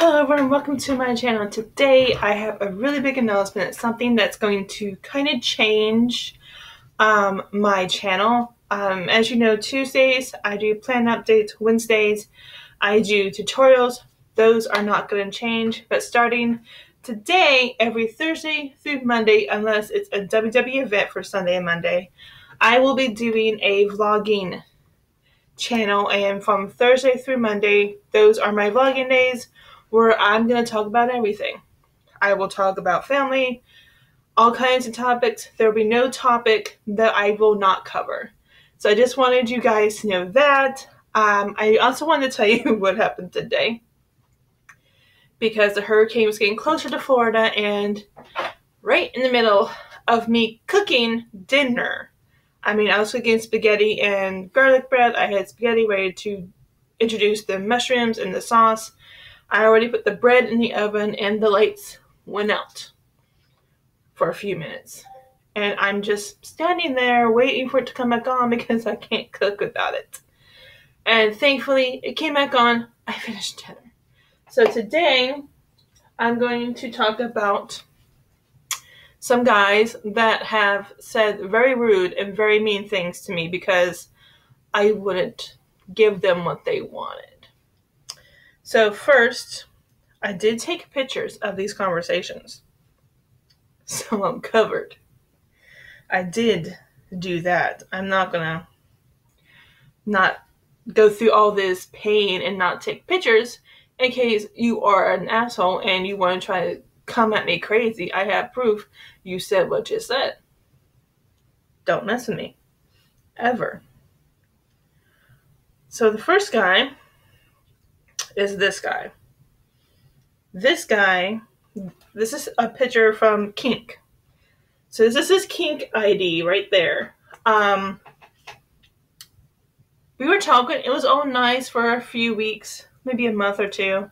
Hello everyone, welcome to my channel. Today I have a really big announcement. It's something that's going to kind of change my channel. As you know, Tuesdays I do plan updates, Wednesdays I do tutorials. Those are not going to change, but starting today, every Thursday through Monday, unless it's a WWE event for Sunday and Monday, I will be doing a vlogging channel, and from Thursday through Monday, those are my vlogging days where I'm going to talk about everything. I will talk about family, all kinds of topics. There will be no topic that I will not cover. So I just wanted you guys to know that. I also wanted to tell you what happened today, because the hurricane was getting closer to Florida, and right in the middle of me cooking dinner, I was cooking spaghetti and garlic bread. I had spaghetti ready to introduce the mushrooms and the sauce. I already put the bread in the oven and the lights went out for a few minutes. And I'm just standing there waiting for it to come back on because I can't cook without it. And thankfully, it came back on. I finished dinner. So today, I'm going to talk about some guys that have said very rude and very mean things to me because I wouldn't give them what they wanted. So first, I did take pictures of these conversations, so I'm covered. I did do that. I'm not gonna not go through all this pain and not take pictures in case you are an asshole and you want to try to come at me crazy. I have proof you said what you said. Don't mess with me. Ever. So the first guy is this guy. This guy, this is a picture from Kink. So this is his Kink ID right there. We were talking, it was all nice for a few weeks, maybe a month or two.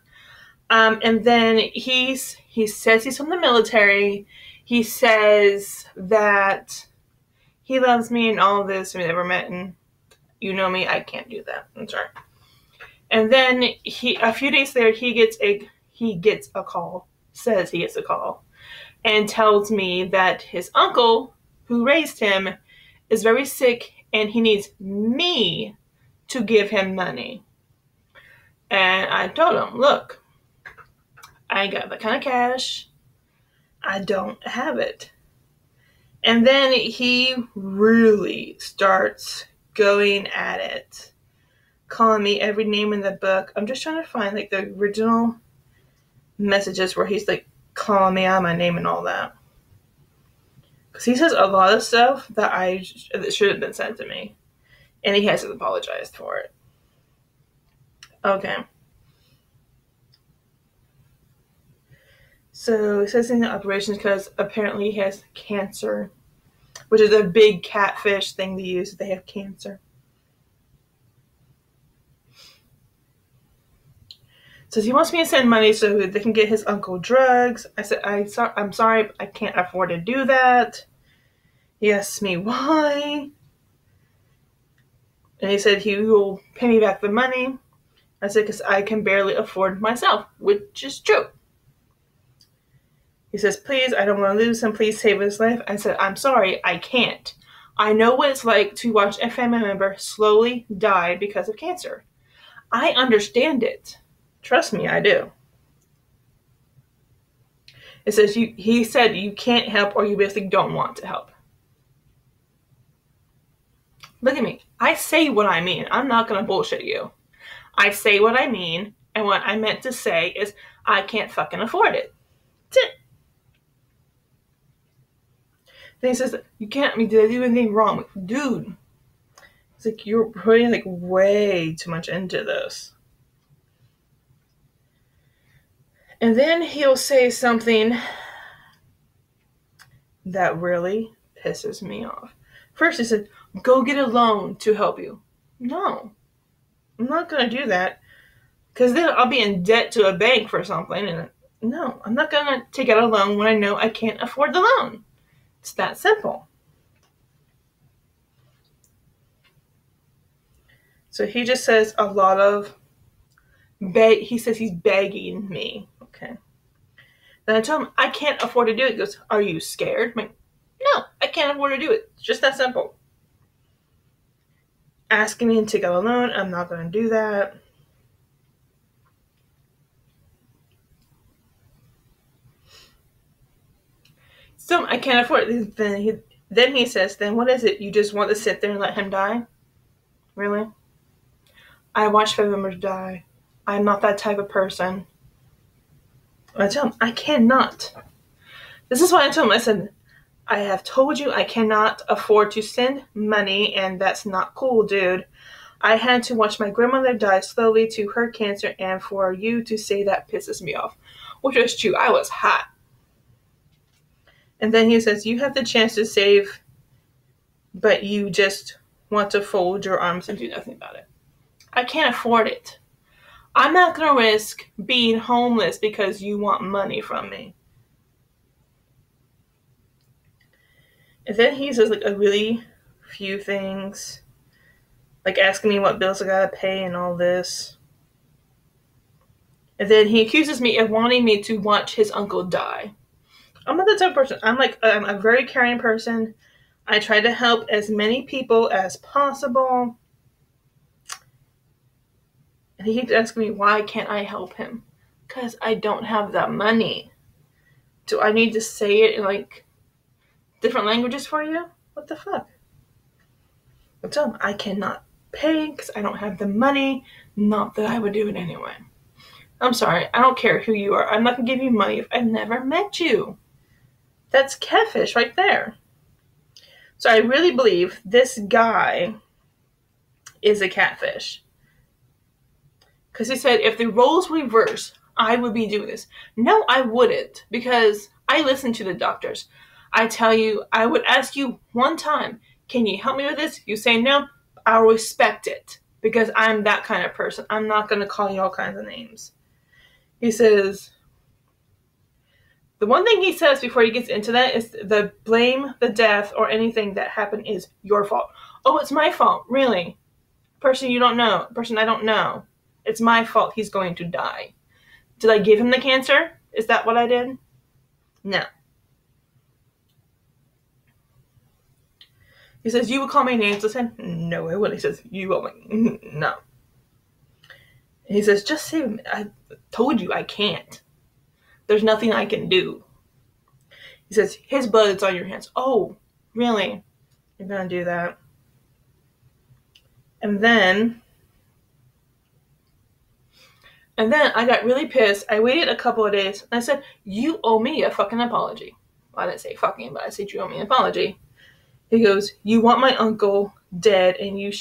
And then he says he's from the military. He says that he loves me and all of this. We never met, and you know me, I can't do that. I'm sorry. And then a few days later, he gets a call, says he gets a call, and tells me that his uncle, who raised him, is very sick and he needs me to give him money. And I told him, look, I ain't got that kind of cash. I don't have it. And then he really starts going at it, calling me every name in the book. I'm just trying to find like the original messages where he's like calling me out my name and all that. Because he says a lot of stuff that should have been sent to me. And he hasn't apologized for it. Okay. So it says in the operations because apparently he has cancer, which is a big catfish thing to use if they have cancer. Says he wants me to send money so they can get his uncle drugs. I said, I'm sorry, I can't afford to do that. He asked me why. And he said he will pay me back the money. I said, because I can barely afford myself, which is true. He says, please, I don't want to lose him. Please save his life. I said, I'm sorry, I can't. I know what it's like to watch a family member slowly die because of cancer. I understand it. Trust me, I do. It says, he said you can't help or you basically don't want to help. Look at me. I say what I mean. I'm not going to bullshit you. I say what I mean, and what I meant to say is I can't fucking afford it. That's it. Then he says, you can't, did I do anything wrong? Dude. It's like, you're putting like way too much into this. And then he'll say something that really pisses me off. First he said, go get a loan to help you. No, I'm not going to do that. Because then I'll be in debt to a bank for something. And no, I'm not going to take out a loan when I know I can't afford the loan. It's that simple. So he just says a lot of He says he's begging me. Okay. Then I told him, I can't afford to do it. He goes, are you scared? I'm like, no, I can't afford to do it. It's just that simple. Asking me to go alone, I'm not going to do that. So I can't afford it. Then he says, then what is it? You just want to sit there and let him die? Really? I watched family members die. I'm not that type of person. I tell him, I cannot. This is why I told him, I said, I have told you I cannot afford to send money, and that's not cool, dude. I had to watch my grandmother die slowly to her cancer, and for you to say that pisses me off. Which was true. I was hot. And then he says, you have the chance to save, but you just want to fold your arms and do nothing about it. I can't afford it. I'm not going to risk being homeless because you want money from me. And then he says like a really few things, like asking me what bills I gotta pay and all this. And then he accuses me of wanting me to watch his uncle die. I'm not the type of person. I'm a very caring person. I try to help as many people as possible. And he keeps asking me, why can't I help him? Because I don't have that money. Do I need to say it in like different languages for you? What the fuck? I tell him I cannot pay because I don't have the money. Not that I would do it anyway. I'm sorry. I don't care who you are. I'm not going to give you money if I've never met you. That's catfish right there. So I really believe this guy is a catfish. Because he said, if the roles reverse, I would be doing this. No, I wouldn't. Because I listen to the doctors. I tell you, I would ask you one time, can you help me with this? You say no, I'll respect it. Because I'm that kind of person. I'm not going to call you all kinds of names. He says, the one thing he says before he gets into that is the blame, the death, or anything that happened is your fault. Oh, it's my fault. Really? Person you don't know. Person I don't know. It's my fault he's going to die. Did I give him the cancer? Is that what I did? No. He says, you would call me names. I said, no, I wouldn't. He says, you will. No. He says, just save him. I told you I can't. There's nothing I can do. He says, his blood is on your hands. Oh, really? You're going to do that? And then I got really pissed. I waited a couple of days. And I said, you owe me a fucking apology. Well, I didn't say fucking, but I said you owe me an apology. He goes, you want my uncle dead and you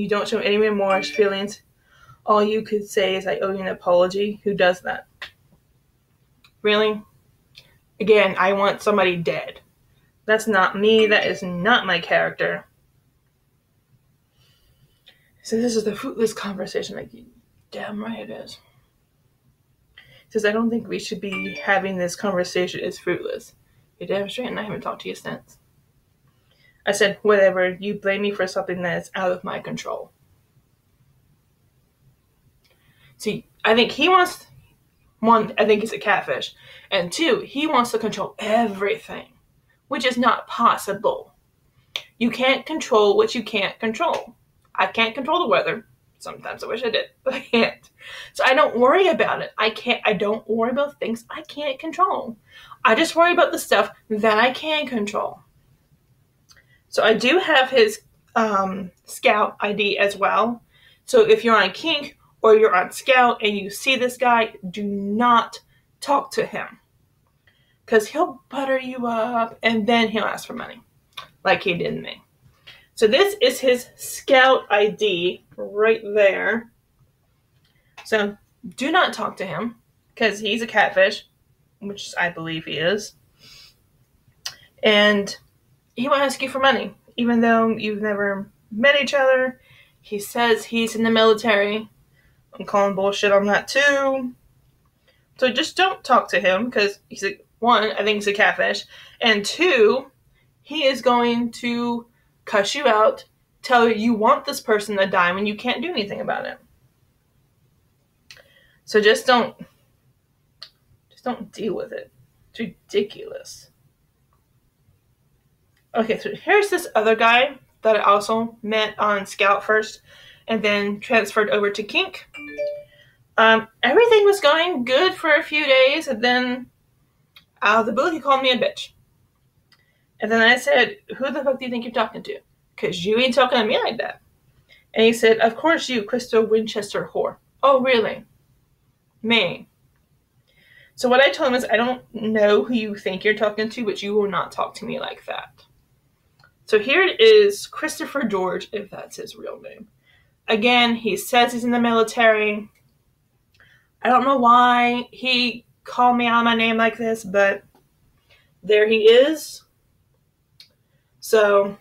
don't show any remorse, feelings. All you could say is I owe you an apology. Who does that? Really? Again, I want somebody dead. That's not me. That is not my character. So this is the fruitless conversation. Like, damn right it is. He says, I don't think we should be having this conversation. It's fruitless. You're damn straight, and I haven't talked to you since. I said, whatever. You blame me for something that is out of my control. See, I think he wants... One, I think he's a catfish. And two, he wants to control everything, which is not possible. You can't control what you can't control. I can't control the weather. Sometimes I wish I did, but I can't. So I don't worry about it. I don't worry about things I can't control. I just worry about the stuff that I can control. So I do have his Skout ID as well. So if you're on Kink or you're on Skout and you see this guy, do not talk to him. Because he'll butter you up and then he'll ask for money. Like he did me. So this is his Skout ID right there. So do not talk to him because he's a catfish, which I believe he is. And he will ask you for money, even though you've never met each other. He says he's in the military. I'm calling bullshit on that too. So just don't talk to him because one, I think he's a catfish. And two, he is going to cuss you out, tell you want this person to die when you can't do anything about it. So just don't deal with it. It's ridiculous. Okay, so here's this other guy that I also met on Scout first and then transferred over to Kink. Everything was going good for a few days, and then out of the blue, he called me a bitch. And then I said, who the fuck do you think you're talking to? Because you ain't talking to me like that. And he said, of course you, Crystal Winchester whore. Oh, really? Me. So what I told him is, I don't know who you think you're talking to, but you will not talk to me like that. So here it is, Christopher George, if that's his real name. Again, he says he's in the military. I don't know why he called me out my name like this, but there he is. So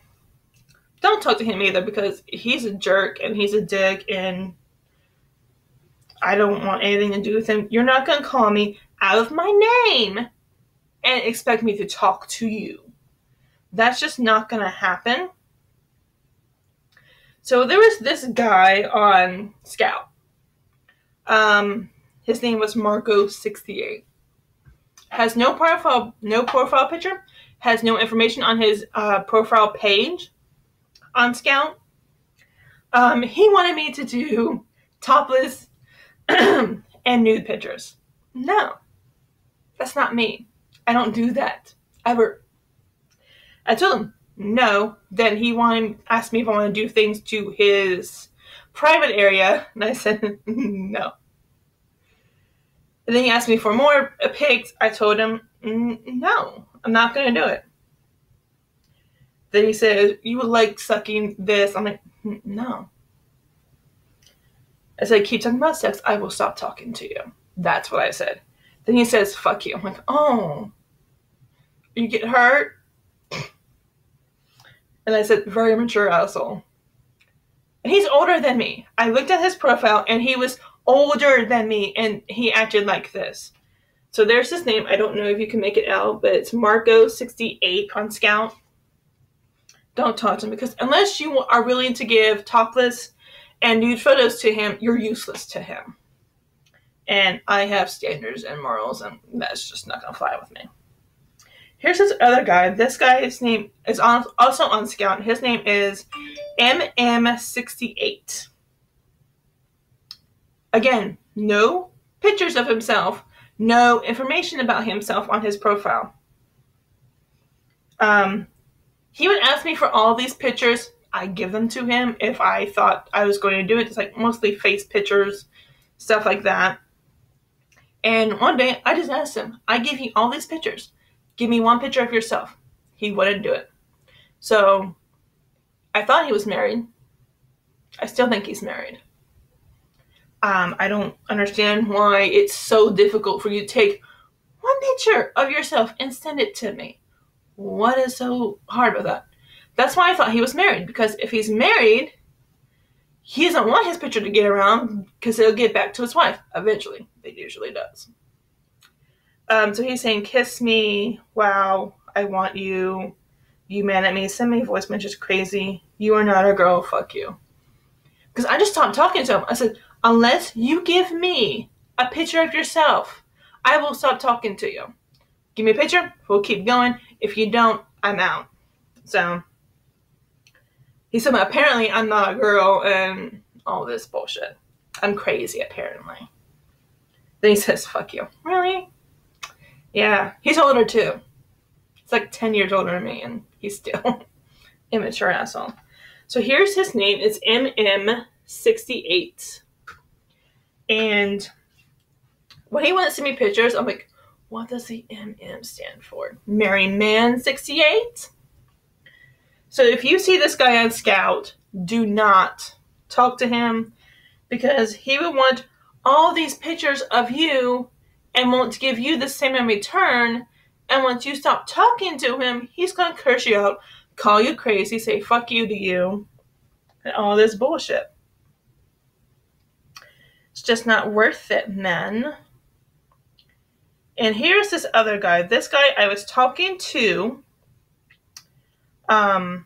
don't talk to him either, because he's a jerk and he's a dick and I don't want anything to do with him. You're not going to call me out of my name and expect me to talk to you. That's just not going to happen. So there was this guy on Scout. His name was Marco68. Has no profile picture. Has no information on his profile page on Scout. He wanted me to do topless and nude pictures. No, that's not me. I don't do that ever. I told him no. Then he asked me if I want to do things to his private area, and I said no. And then he asked me for more pics. I told him no, I'm not going to do it. Then he said, you would like sucking this. I'm like, no. I said, keep talking about sex, I will stop talking to you. That's what I said. Then he says, fuck you. I'm like, oh, you get hurt? And I said, very mature asshole. And he's older than me. I looked at his profile and he was older than me and he acted like this. So there's his name. I don't know if you can make it out, but it's Marco68 on Scout. Don't talk to him, because unless you are willing to give topless and nude photos to him, you're useless to him. And I have standards and morals, and that's just not going to fly with me. Here's this other guy. This guy's name is also on Scout. His name is MM68. Again, no pictures of himself, no information about himself on his profile. He would ask me for all these pictures. I give them to him if I thought I was going to do it. It's like mostly face pictures, stuff like that. And one day I just asked him, I give you all these pictures. Give me one picture of yourself. He wouldn't do it. So I thought he was married. I still think he's married. I don't understand why it's so difficult for you to take one picture of yourself and send it to me. What is so hard about that? That's why I thought he was married, because if he's married, he doesn't want his picture to get around because it'll get back to his wife eventually. It usually does. So he's saying, kiss me. Wow, I want you. You mad at me. Send me voice messages. Crazy. You are not a girl. Fuck you. Because I just stopped talking to him. I said, unless you give me a picture of yourself, I will stop talking to you. Give me a picture. We'll keep going. If you don't, I'm out. So he said, apparently I'm not a girl and all this bullshit. I'm crazy, apparently. Then he says, fuck you. Really? Yeah. He's older, too. He's like 10 years older than me, and he's still immature asshole. So here's his name. It's MM68. And when he went to send me pictures, I'm like, what does the MM stand for? Married Man 68? So if you see this guy on Scout, do not talk to him, because he would want all these pictures of you and won't give you the same in return. And once you stop talking to him, he's going to curse you out, call you crazy, say fuck you to you, and all this bullshit. It's just not worth it, man. And here's this other guy. This guy I was talking to on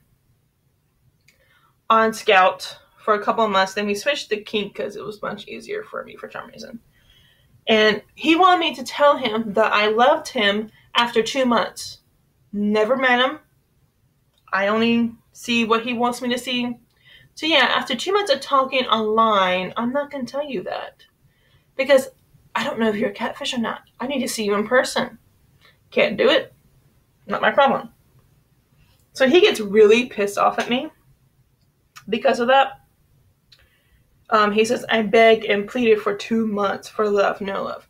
Scout for a couple of months. Then we switched to Kink because it was much easier for me for some reason. And he wanted me to tell him that I loved him after 2 months. Never met him. I only see what he wants me to see. So yeah, after 2 months of talking online, I'm not going to tell you that. Because I don't know if you're a catfish or not. I need to see you in person. Can't do it. Not my problem. So he gets really pissed off at me because of that. He says, I begged and pleaded for 2 months for love, no love.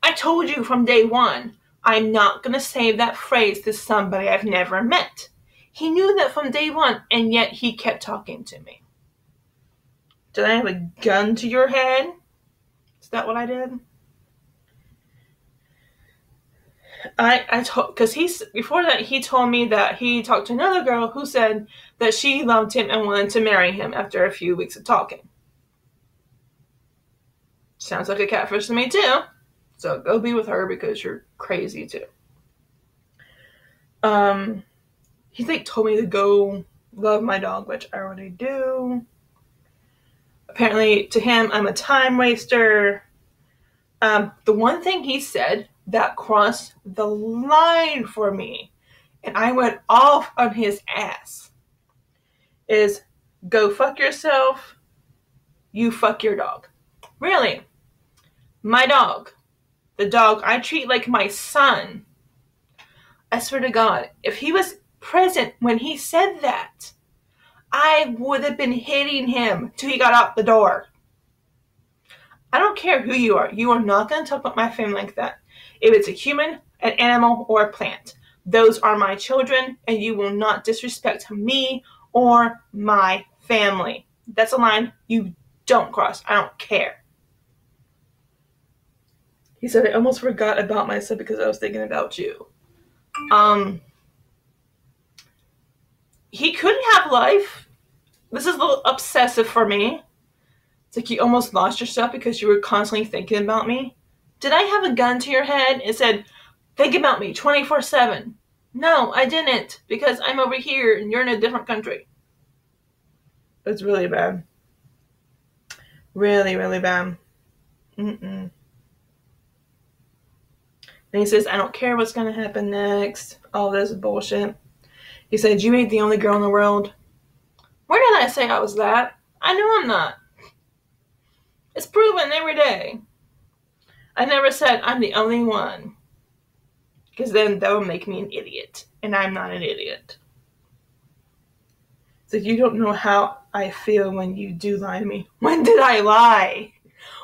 I told you from day one, I'm not going to say that phrase to somebody I've never met. He knew that from day one, and yet he kept talking to me. Did I have a gun to your head? Is that what I did? I told, because before that, he told me that he talked to another girl who said that she loved him and wanted to marry him after a few weeks of talking. Sounds like a catfish to me too. So go be with her because you're crazy too. He told me to go love my dog, which I already do. Apparently to him, I'm a time waster. The one thing he said that crossed the line for me, and I went off on his ass, is go fuck yourself, you fuck your dog. Really? My dog. The dog I treat like my son. I swear to God, if he was present when he said that, I would have been hitting him till he got out the door. I don't care who you are. You are not going to talk about my family like that. If it's a human, an animal, or a plant, those are my children, and you will not disrespect me or my family. That's a line you don't cross. I don't care. He said, I almost forgot about myself because I was thinking about you. He couldn't have life. This is a little obsessive for me. It's like you almost lost yourself because you were constantly thinking about me. Did I have a gun to your head and said, think about me 24/7? No, I didn't, because I'm over here and you're in a different country. It's really bad. Really, really bad. And he says, I don't care what's going to happen next. All this bullshit. He said, you ain't the only girl in the world. Where did I say I was that? I know I'm not. It's proven every day. I never said I'm the only one. Because then that would make me an idiot. And I'm not an idiot. So you don't know how I feel when you do lie to me. When did I lie?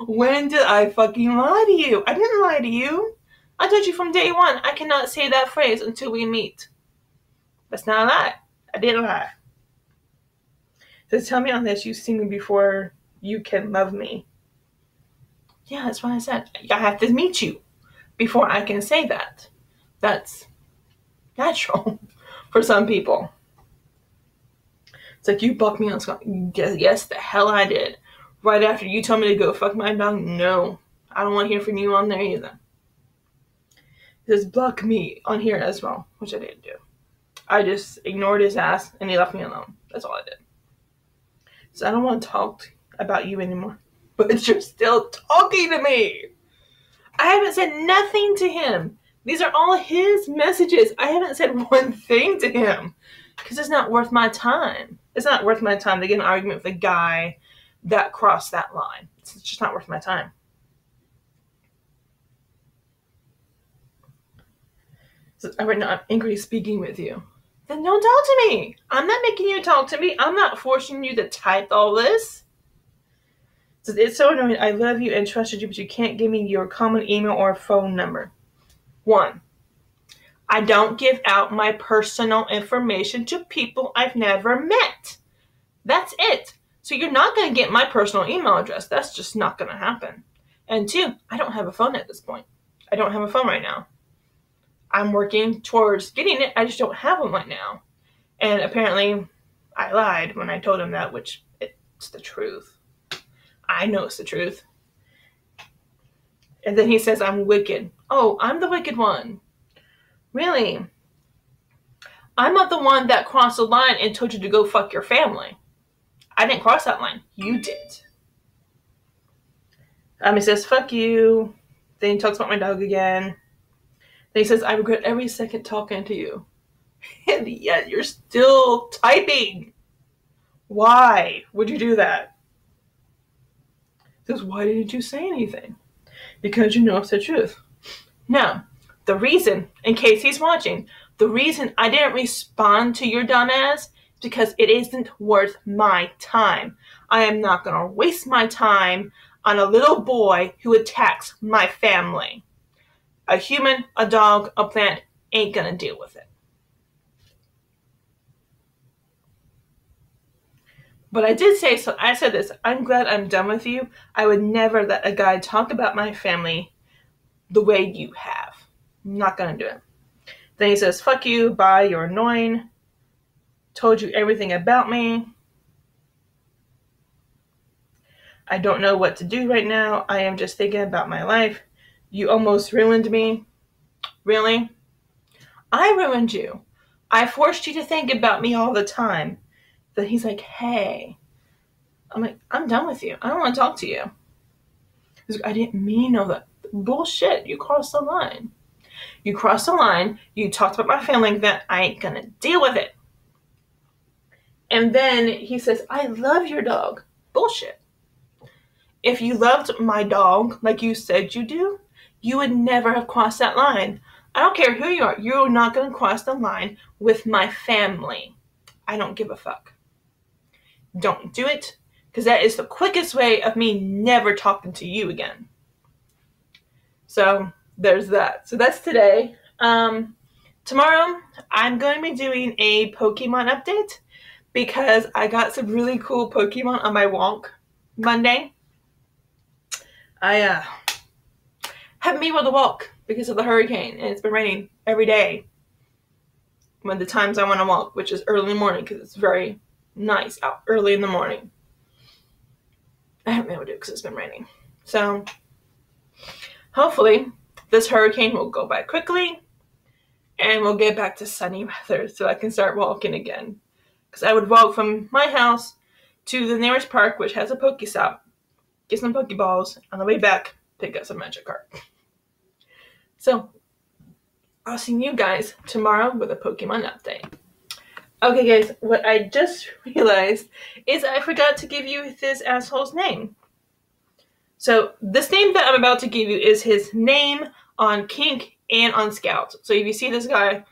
When did I fucking lie to you? I didn't lie to you. I told you from day one, I cannot say that phrase until we meet. That's not a lie. I didn't lie. So tell me on this, you've seen me before you can love me. Yeah, that's what I said. I have to meet you before I can say that. That's natural for some people. It's like you bucked me on Scott. Yes, the hell I did. Right after you told me to go fuck my dog. No, I don't want to hear from you on there either. Just block me on here as well, which I didn't do. I just ignored his ass and he left me alone. That's all I did. So I don't want to talk about you anymore. But you're still talking to me. I haven't said nothing to him. These are all his messages. I haven't said one thing to him. Because it's not worth my time. It's not worth my time to get an argument with a guy that crossed that line. It's just not worth my time. So right now I'm angry speaking with you. Then don't talk to me. I'm not making you talk to me. I'm not forcing you to type all this. So it's so annoying. I love you and trusted you, but you can't give me your common email or phone number. 1. I don't give out my personal information to people I've never met. That's it. So you're not going to get my personal email address. That's just not going to happen. And 2, I don't have a phone at this point. I don't have a phone right now. I'm working towards getting it. I just don't have one right now. And apparently I lied when I told him that, which it's the truth. I know it's the truth. And then he says I'm wicked. Oh, I'm the wicked one. Really? I'm not the one that crossed the line and told you to go fuck your family. I didn't cross that line. You did. He says, fuck you. Then he talks about my dog again. Then he says, I regret every second talking to you. And yet you're still typing. Why would you do that? He says, why didn't you say anything? Because you know it's the truth. No. The reason, in case he's watching, the reason I didn't respond to your dumbass is because it isn't worth my time. I am not going to waste my time on a little boy who attacks my family. A human, a dog, a plant ain't going to deal with it. But I did say, so I said this, I'm glad I'm done with you. I would never let a guy talk about my family the way you have. I'm not going to do it. Then he says, fuck you, bye, you're annoying. Told you everything about me. I don't know what to do right now. I am just thinking about my life. You almost ruined me. Really? I ruined you. I forced you to think about me all the time. Then he's like, hey. I'm like, I'm done with you. I don't want to talk to you. He's like, I didn't mean all that. Bullshit. You crossed the line. You crossed the line. You talked about my family like that. I ain't gonna deal with it. And then he says, I love your dog. Bullshit. If you loved my dog like you said you do, you would never have crossed that line. I don't care who you are. You're not going to cross the line with my family. I don't give a fuck. Don't do it, because that is the quickest way of me never talking to you again. So there's that. So that's today. Tomorrow, I'm going to be doing a Pokemon update because I got some really cool Pokemon on my walk Monday. I haven't been able to walk because of the hurricane, and it's been raining every day when the times I want to walk, which is early in the morning because it's very nice out early in the morning. I haven't been able to do it because it's been raining. So hopefully this hurricane will go by quickly and we'll get back to sunny weather so I can start walking again. Because I would walk from my house to the nearest park, which has a Pokestop, get some Pokeballs, on the way back, pick up some Magikarp. So, I'll see you guys tomorrow with a Pokemon update. Okay guys, what I just realized is I forgot to give you this asshole's name. So, this name that I'm about to give you is his name on Kink and on Skout. So if you see this guy,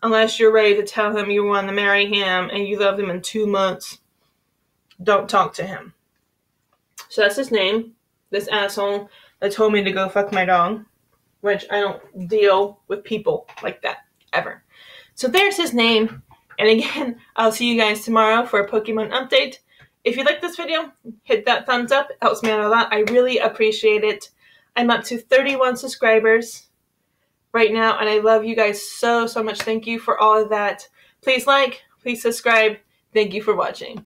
unless you're ready to tell him you want to marry him and you love him in 2 months, don't talk to him. So that's his name, this asshole that told me to go fuck my dog, which I don't deal with people like that, ever. So there's his name, and again, I'll see you guys tomorrow for a Pokemon update. If you like this video, hit that thumbs up, it helps me out a lot. I really appreciate it. I'm up to 31 subscribers right now, and I love you guys so, so much. Thank you for all of that. Please like, please subscribe. Thank you for watching.